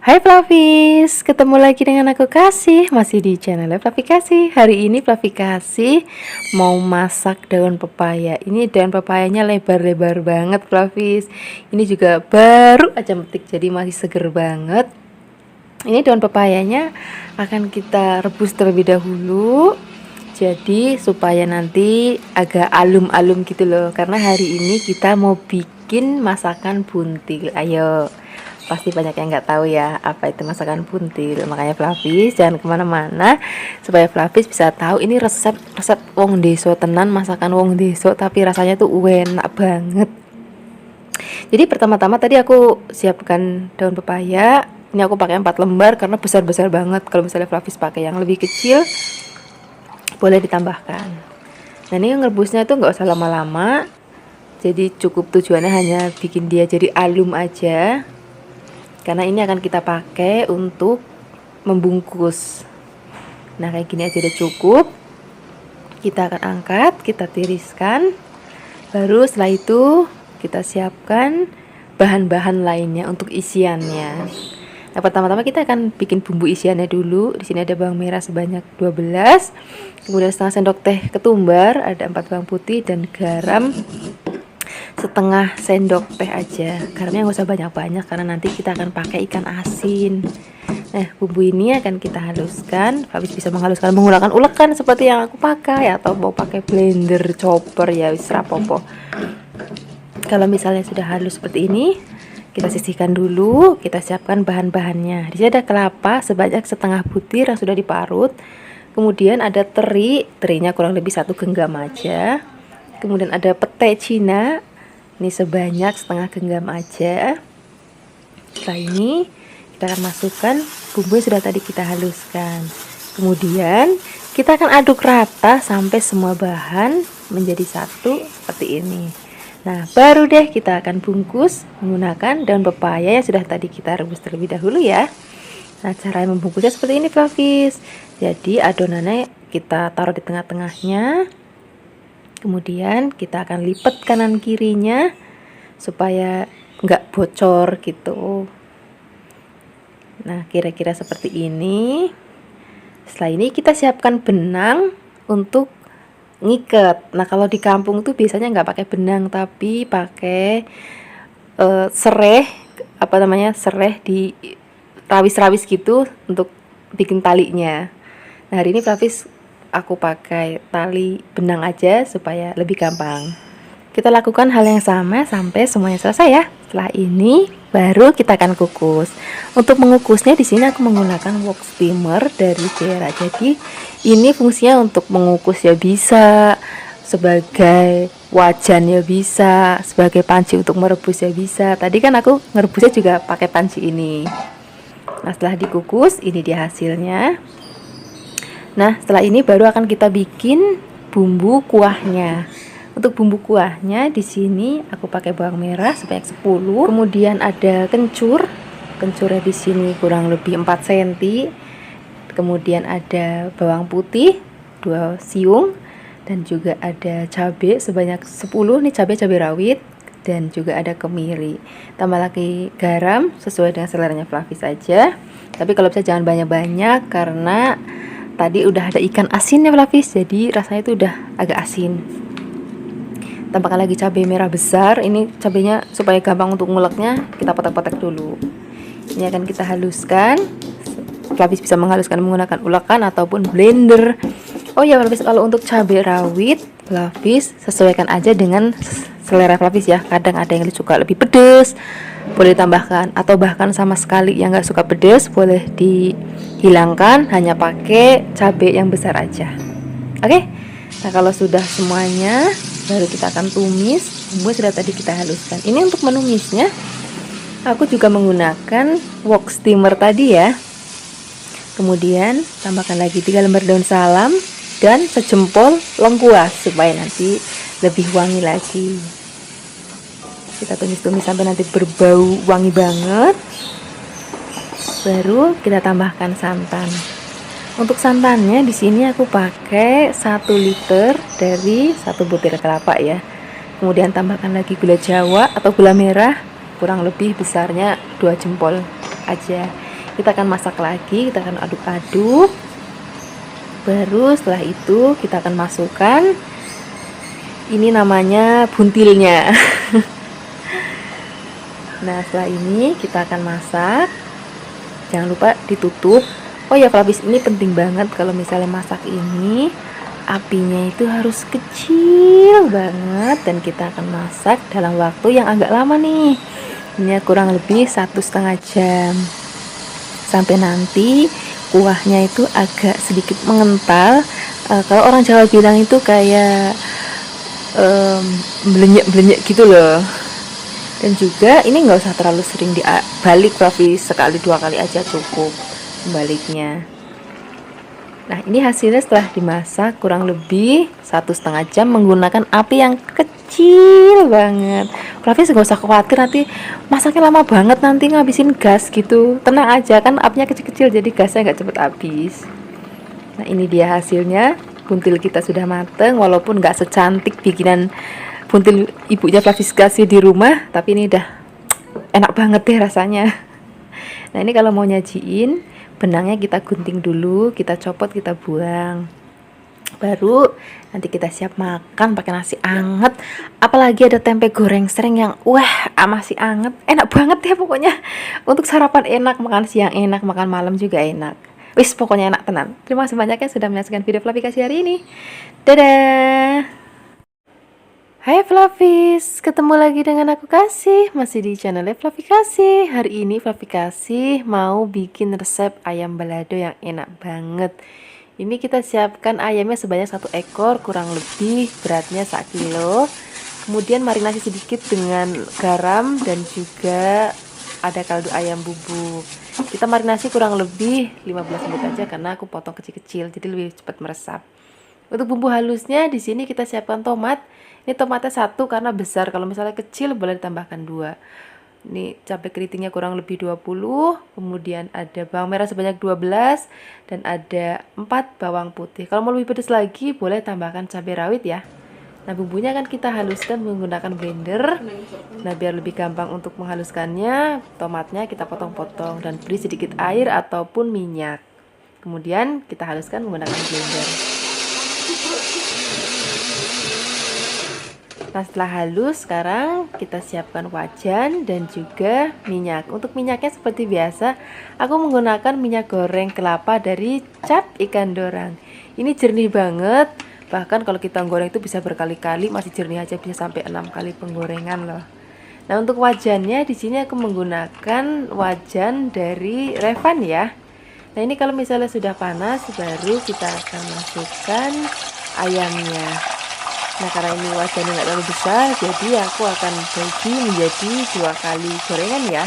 Hai Flavis, ketemu lagi dengan aku Kasih, masih di channel Flavi Kasih. Hari ini Flavi Kasih mau masak daun pepaya. Ini daun pepayanya lebar-lebar banget Flavis. Ini juga baru aja metik, jadi masih seger banget. Ini daun pepayanya akan kita rebus terlebih dahulu. Jadi supaya nanti agak alum-alum gitu loh. Karena hari ini kita mau bikin masakan buntil. Ayo, pasti banyak yang nggak tahu ya apa itu masakan buntil. Makanya Flavis jangan kemana-mana supaya Flavis bisa tahu ini resep wong deso tenan, masakan wong deso tapi rasanya tuh enak banget. Jadi pertama-tama tadi aku siapkan daun pepaya. Ini aku pakai 4 lembar karena besar-besar banget. Kalau misalnya Flavis pakai yang lebih kecil boleh ditambahkan. Nah ini ngerebusnya tuh nggak usah lama-lama, jadi cukup tujuannya hanya bikin dia jadi alum aja, karena ini akan kita pakai untuk membungkus. Nah kayak gini aja udah cukup. Kita akan angkat, kita tiriskan, baru setelah itu kita siapkan bahan-bahan lainnya untuk isiannya. Nah, pertama-tama kita akan bikin bumbu isiannya dulu. Di sini ada bawang merah sebanyak 12, kemudian setengah sendok teh ketumbar, ada 4 bawang putih, dan garam setengah sendok teh aja. Garamnya nggak usah banyak-banyak karena nanti kita akan pakai ikan asin. Nah, bumbu ini akan kita haluskan. Habis bisa menghaluskan menggunakan ulekan seperti yang aku pakai, atau mau pakai blender, chopper ya wis rapopo. Kalau misalnya sudah halus seperti ini, kita sisihkan dulu, kita siapkan bahan-bahannya. Di sini ada kelapa sebanyak setengah butir yang sudah diparut. Kemudian ada terinya kurang lebih 1 genggam aja. Kemudian ada pete Cina, ini sebanyak setengah genggam aja. Setelah ini kita akan masukkan bumbu yang sudah tadi kita haluskan. Kemudian kita akan aduk rata sampai semua bahan menjadi satu seperti ini. Nah, baru deh kita akan bungkus menggunakan daun pepaya yang sudah tadi kita rebus terlebih dahulu ya. Nah, cara membungkusnya seperti ini Flavis. Jadi adonannya kita taruh di tengah-tengahnya. Kemudian kita akan lipat kanan kirinya supaya nggak bocor gitu. Nah, kira-kira seperti ini. Setelah ini kita siapkan benang untuk ngikat. Nah kalau di kampung tuh biasanya nggak pakai benang tapi pakai sereh, apa namanya, sereh di rawis-rawis gitu untuk bikin talinya. Nah hari ini Flavis aku pakai tali benang aja supaya lebih gampang. Kita lakukan hal yang sama sampai semuanya selesai ya. Setelah ini baru kita akan kukus. Untuk mengukusnya di sini aku menggunakan wok steamer dari Vera. Jadi ini fungsinya untuk mengukus ya bisa, sebagai wajan ya bisa, sebagai panci untuk merebus ya bisa. Tadi kan aku merebusnya juga pakai panci ini. Nah setelah dikukus ini dia hasilnya. Nah setelah ini baru akan kita bikin bumbu kuahnya. Untuk bumbu kuahnya di sini aku pakai bawang merah sebanyak 10. Kemudian ada kencur. Kencurnya di sini kurang lebih 4 cm. Kemudian ada bawang putih 2 siung dan juga ada cabai sebanyak 10. Nih cabai rawit dan juga ada kemiri. Tambah lagi garam sesuai dengan seleranya Flavis saja. Tapi kalau bisa jangan banyak-banyak karena tadi udah ada ikan asinnya Flavis, jadi rasanya itu udah agak asin. Tambahkan lagi cabai merah besar. Ini cabainya supaya gampang untuk nguleknya, kita potek-potek dulu. Ini akan kita haluskan. Flavis bisa menghaluskan menggunakan ulekan ataupun blender. Oh ya Flavis, kalau untuk cabai rawit Flavis sesuaikan aja dengan selera Flavis ya. Kadang ada yang suka lebih pedas, boleh ditambahkan, atau bahkan sama sekali yang nggak suka pedas boleh dihilangkan, hanya pakai cabai yang besar aja. Oke. Nah kalau sudah semuanya baru kita akan tumis bumbu sudah tadi kita haluskan. Ini untuk menumisnya aku juga menggunakan wok steamer tadi ya. Kemudian tambahkan lagi 3 lembar daun salam dan sejempol lengkuas supaya nanti lebih wangi lagi. Kita tumis-tumis sampai nanti berbau wangi banget. Baru kita tambahkan santan. Untuk santannya di sini aku pakai 1 liter dari 1 butir kelapa ya. Kemudian tambahkan lagi gula jawa atau gula merah kurang lebih besarnya 2 jempol aja. Kita akan masak lagi, kita akan aduk-aduk. Baru setelah itu kita akan masukkan, ini namanya buntilnya. Nah, setelah ini kita akan masak. Jangan lupa ditutup. Oh ya, Flavis, ini penting banget kalau misalnya masak ini, apinya itu harus kecil banget, dan kita akan masak dalam waktu yang agak lama nih. Ini kurang lebih 1,5 jam. Sampai nanti kuahnya itu agak sedikit mengental. Kalau orang Jawa bilang itu kayak belenyek-belenyek gitu loh. Dan juga ini nggak usah terlalu sering dibalik, Flavis, sekali 2 kali aja cukup baliknya. Nah, ini hasilnya setelah dimasak kurang lebih 1,5 jam menggunakan api yang kecil banget. Flavis nggak usah khawatir nanti masaknya lama banget, nanti ngabisin gas gitu. Tenang aja, kan apinya kecil-kecil jadi gasnya nggak cepet habis. Nah, ini dia hasilnya. Buntil kita sudah mateng, walaupun nggak secantik bikinan buntil ibunya Flavis kasih di rumah, tapi ini udah enak banget deh rasanya. Nah, ini kalau mau nyajiin, benangnya kita gunting dulu, kita copot, kita buang. Baru nanti kita siap makan pakai nasi anget. Apalagi ada tempe goreng sereng yang masih anget, enak banget ya pokoknya. Untuk sarapan enak, makan siang enak, makan malam juga enak. Wis, pokoknya enak tenan. Terima kasih banyak ya sudah menyaksikan video Flavi Kasih hari ini. Dadah. Hai Flavis, ketemu lagi dengan aku Kasih, masih di channel Flavi Kasih. Hari ini Flavi Kasih mau bikin resep ayam balado yang enak banget. Ini kita siapkan ayamnya sebanyak 1 ekor, kurang lebih beratnya 1 kilo. Kemudian marinasi sedikit dengan garam dan juga ada kaldu ayam bubuk. Kita marinasi kurang lebih 15 menit aja karena aku potong kecil-kecil jadi lebih cepat meresap. Untuk bumbu halusnya di sini kita siapkan tomat. Ini tomatnya 1 karena besar, kalau misalnya kecil boleh ditambahkan 2. Ini cabai keritingnya kurang lebih 20, kemudian ada bawang merah sebanyak 12 dan ada 4 bawang putih. Kalau mau lebih pedas lagi boleh tambahkan cabai rawit ya. Nah, bumbunya kan kita haluskan menggunakan blender. Nah, biar lebih gampang untuk menghaluskannya, tomatnya kita potong-potong dan beri sedikit air ataupun minyak. Kemudian kita haluskan menggunakan blender. Nah, setelah halus, sekarang kita siapkan wajan dan juga minyak. Untuk minyaknya seperti biasa, aku menggunakan minyak goreng kelapa dari Cap Ikan Dorang. Ini jernih banget. Bahkan kalau kita goreng itu bisa berkali-kali masih jernih aja, bisa sampai 6 kali penggorengan loh. Nah, untuk wajannya di sini aku menggunakan wajan dari Revan ya. Nah, ini kalau misalnya sudah panas baru kita akan masukkan ayamnya. Nah, karena ini wajannya nggak terlalu besar, jadi aku akan bagi menjadi 2 kali gorengan ya.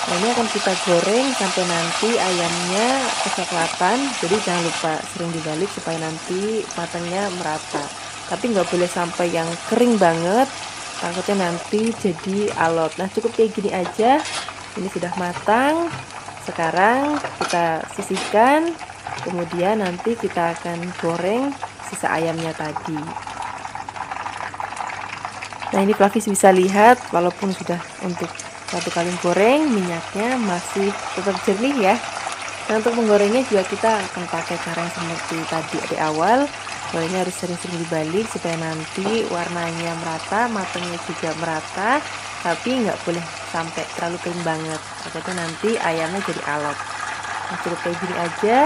Nah, ini akan kita goreng sampai nanti ayamnya kecoklatan. Jadi jangan lupa sering dibalik supaya nanti matangnya merata. Tapi nggak boleh sampai yang kering banget, takutnya nanti jadi alot. Nah, cukup kayak gini aja. Ini sudah matang. Sekarang kita sisihkan. Kemudian nanti kita akan goreng sisa ayamnya tadi. Nah, ini Flavis bisa lihat walaupun sudah untuk 1 kali goreng, minyaknya masih tetap jernih ya. Dan untuk menggorengnya juga kita akan pakai cara yang seperti tadi di awal. Gorengnya harus sering-sering dibalik supaya nanti warnanya merata, matangnya juga merata, tapi nggak boleh sampai terlalu kering banget, takutnya nanti ayamnya jadi alot. Nah, cukup kayak gini aja.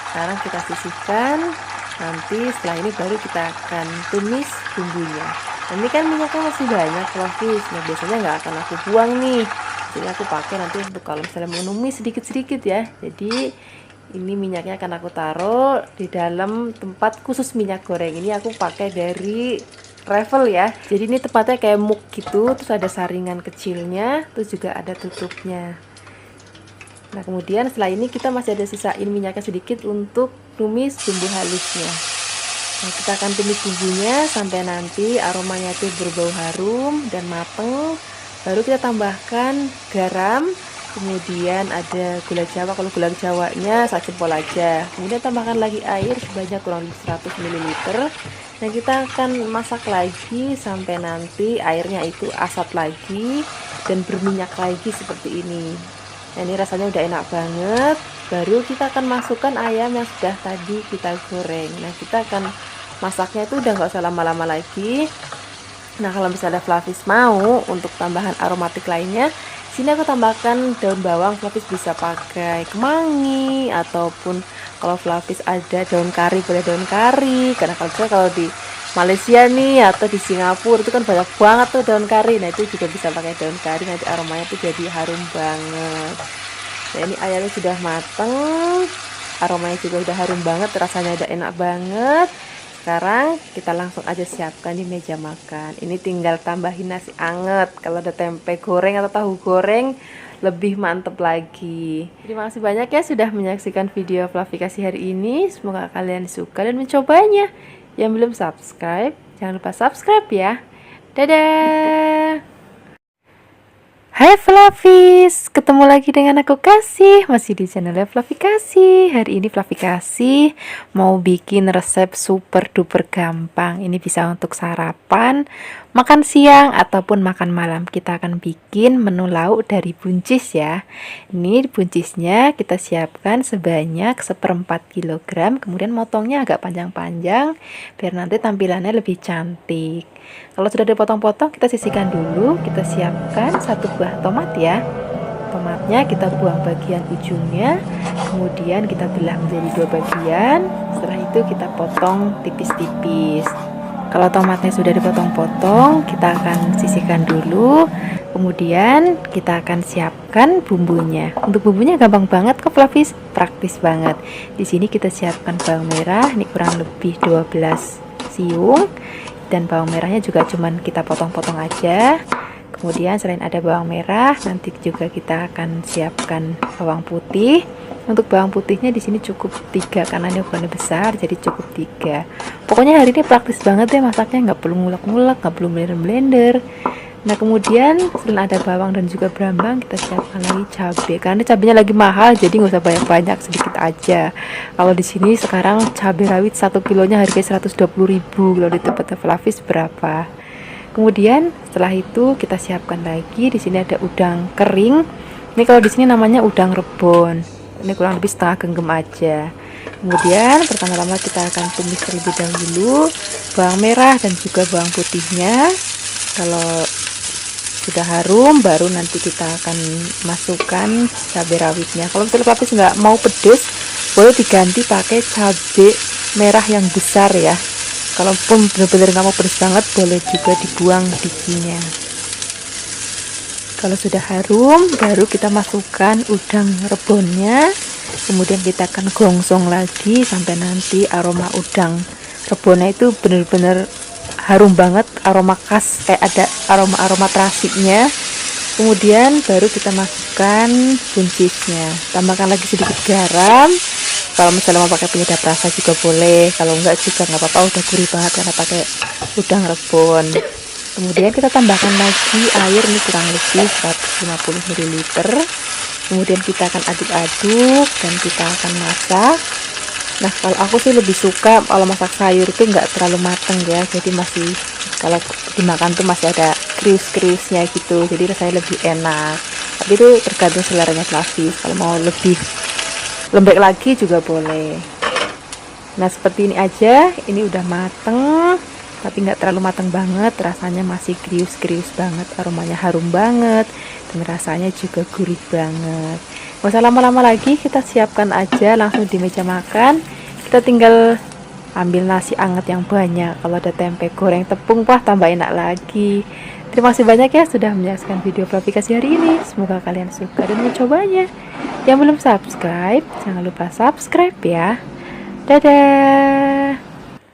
Sekarang kita sisihkan. Nanti setelah ini baru kita akan tumis bumbunya. Ini kan minyaknya masih banyak Flavis. Nah, biasanya nggak akan aku buang nih, jadi aku pakai nanti untuk kalau misalnya menumis sedikit-sedikit ya. Jadi ini minyaknya akan aku taruh di dalam tempat khusus minyak goreng. Ini aku pakai dari Revel ya. Jadi ini tempatnya kayak muk gitu, terus ada saringan kecilnya, terus juga ada tutupnya. Nah, kemudian setelah ini kita masih ada sisain minyaknya sedikit untuk tumis bumbu halusnya. Nah, kita akan tumis bumbunya sampai nanti aromanya itu berbau harum dan mateng. Baru kita tambahkan garam, kemudian ada gula jawa. Kalau gula jawanya 1 jempol aja. Kemudian tambahkan lagi air sebanyak kurang lebih 100 ml. Nah, kita akan masak lagi sampai nanti airnya itu asat lagi dan berminyak lagi seperti ini. Nah, ini rasanya udah enak banget. Baru kita akan masukkan ayam yang sudah tadi kita goreng. Nah, kita akan masaknya itu udah nggak usah lama-lama lagi. Nah, kalau misalnya Flavis mau untuk tambahan aromatik lainnya, sini aku tambahkan daun bawang. Flavis bisa pakai kemangi, ataupun kalau Flavis ada daun kari, boleh daun kari. Karena kalau di Malaysia nih atau di Singapura itu kan banyak banget tuh daun kari. Nah, itu juga bisa pakai daun kari, nanti aromanya tuh jadi harum banget. Nah, ini ayamnya sudah mateng, aromanya juga udah harum banget, rasanya udah enak banget. Sekarang kita langsung aja siapkan di meja makan. Ini tinggal tambahin nasi anget. Kalau ada tempe goreng atau tahu goreng, lebih mantep lagi. Terima kasih banyak ya sudah menyaksikan video Flavikasi hari ini. Semoga kalian suka dan mencobanya. Yang belum subscribe, jangan lupa subscribe ya. Dadah. Hai Flavis, ketemu lagi dengan aku Kasih, masih di channel Flavikasi. Hari ini Flavikasi mau bikin resep super duper gampang. Ini bisa untuk sarapan, makan siang, ataupun makan malam. Kita akan bikin menu lauk dari buncis ya. Ini buncisnya kita siapkan sebanyak 1/4 kg, kemudian motongnya agak panjang-panjang biar nanti tampilannya lebih cantik. Kalau sudah dipotong-potong, kita sisihkan dulu. Kita siapkan 1 buah tomat ya. Tomatnya kita buang bagian ujungnya, kemudian kita belah menjadi 2 bagian. Setelah itu kita potong tipis-tipis. Kalau tomatnya sudah dipotong-potong, kita akan sisihkan dulu. Kemudian kita akan siapkan bumbunya. Untuk bumbunya gampang banget kok Flavis, praktis banget. Di sini kita siapkan bawang merah, ini kurang lebih 12 siung. Dan bawang merahnya juga cuman kita potong-potong aja. Kemudian selain ada bawang merah, nanti juga kita akan siapkan bawang putih. Untuk bawang putihnya di sini cukup 3 karena ini ukurannya besar, jadi cukup 3. Pokoknya hari ini praktis banget ya masaknya, nggak perlu ngulek-ngulek, nggak perlu blender-blender. Nah, kemudian selain ada bawang dan juga brambang, kita siapkan lagi cabai. Karena cabenya lagi mahal, jadi nggak usah banyak-banyak, sedikit aja. Kalau di sini sekarang cabai rawit 1 kilonya harganya 120.000. Kalau di tempatnya Flavis berapa? Kemudian setelah itu kita siapkan lagi. Di sini ada udang kering. Ini kalau di sini namanya udang rebon. Ini kurang lebih setengah genggam aja. Kemudian pertama-tama kita akan tumis terlebih dahulu bawang merah dan juga bawang putihnya. Kalau sudah harum, baru nanti kita akan masukkan cabai rawitnya. Kalau misalnya Flavis nggak mau pedes, boleh diganti pakai cabai merah yang besar ya. Kalaupun benar-benar nggak mau pedes banget, boleh juga dibuang bijinya. Kalau sudah harum, baru kita masukkan udang rebonnya. Kemudian kita akan gongsong lagi sampai nanti aroma udang rebonnya itu benar-benar harum banget, aroma khas, kayak ada aroma terasinya. Kemudian baru kita masukkan buncisnya, tambahkan lagi sedikit garam. Kalau misalnya mau pakai penyedap rasa juga boleh, kalau enggak juga nggak apa-apa, udah gurih banget karena pakai udang rebon. Kemudian kita tambahkan lagi air, ini kurang lebih 150 ml. Kemudian kita akan aduk-aduk dan kita akan masak. Nah, kalau aku sih lebih suka kalau masak sayur itu nggak terlalu mateng ya, jadi masih kalau dimakan tuh masih ada krius-kriusnya gitu, jadi rasanya lebih enak. Tapi itu tergantung seleranya Flavis, kalau mau lebih lembek lagi juga boleh. Nah, seperti ini aja, ini udah mateng, tapi nggak terlalu mateng banget, rasanya masih krius-krius banget, aromanya harum banget, dan rasanya juga gurih banget. Gak usah lama-lama lagi, kita siapkan aja langsung di meja makan. Kita tinggal ambil nasi anget yang banyak. Kalau ada tempe goreng tepung, wah tambah enak lagi. Terima kasih banyak ya sudah menyaksikan video Flavikasi hari ini. Semoga kalian suka dan mencobanya. Yang belum subscribe, jangan lupa subscribe ya. Dadah.